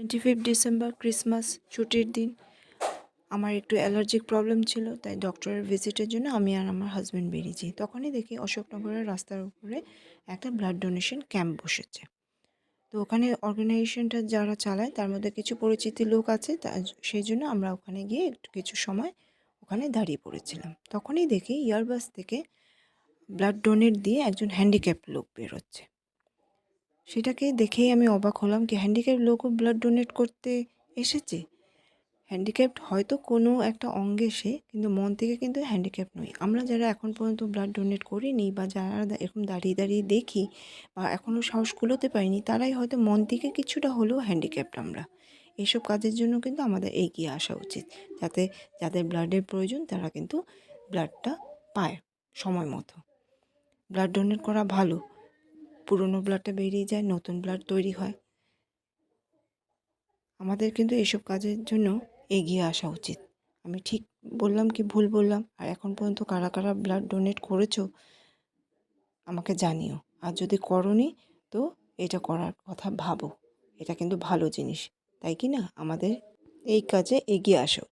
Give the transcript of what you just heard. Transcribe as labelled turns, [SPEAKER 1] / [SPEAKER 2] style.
[SPEAKER 1] 25 December Christmas ছুটির দিন। আমার একটু অ্যালার্জিক প্রবলেম ছিল, তাই ডক্টরের ভিজিটের জন্য আমি আর আমার হাজব্যান্ড বেরিয়েছি। তখনই দেখি অশোকনগরের রাস্তার উপরে একটা ব্লাড ডোনেশন ক্যাম্প বসেছে। তো ওখানে অর্গানাইজেশনটা যারা চালায় তার মধ্যে কিছু পরিচিত লোক আছে, সেই জন্য আমরা ওখানে গিয়ে একটু কিছু সময় ওখানে দাঁড়িয়ে পড়েছিলাম। তখনই দেখি ইয়ারবাস থেকে ব্লাড ডোনেট দিয়ে একজন হ্যান্ডিক্যাপ লোক বেরোচ্ছে। সেটাকে দেখেই আমি অবাক হলাম কি হ্যান্ডিক্যাপ লোকও ব্লাড ডোনেট করতে এসেছে। হ্যান্ডিক্যাপড হয়তো কোনো একটা অঙ্গে সে, কিন্তু মন থেকে কিন্তু হ্যান্ডিক্যাপ নই। আমরা যারা এখন পর্যন্ত ব্লাড ডোনেট করিনি বা যারা এরকম দাঁড়িয়ে দাঁড়িয়ে দেখি বা এখনও সাহস কুলোতে পারিনি, তারাই হয়তো মন থেকে কিছুটা হলেও হ্যান্ডিক্যাপড আমরা। এইসব কাজের জন্য কিন্তু আমাদের এগিয়ে আসা উচিত, যাতে যাদের ব্লাডের প্রয়োজন তারা কিন্তু ব্লাডটা পায় সময় মতো। ব্লাড ডোনেট করা ভালো, পুরনো ব্লাডটা বেরিয়ে যায়, নতুন ব্লাড তৈরি হয়। আমাদের কিন্তু এইসব কাজের জন্য এগিয়ে আসা উচিত। আমি ঠিক বললাম কি ভুল বললাম? আর এখন পর্যন্ত কারা কারা ব্লাড ডোনেট করেছো আমাকে জানিও। আর যদি করোনি তো এটা করার কথা ভাবো। এটা কিন্তু ভালো জিনিস, তাই কি না? আমাদের এই কাজে এগিয়ে আসো।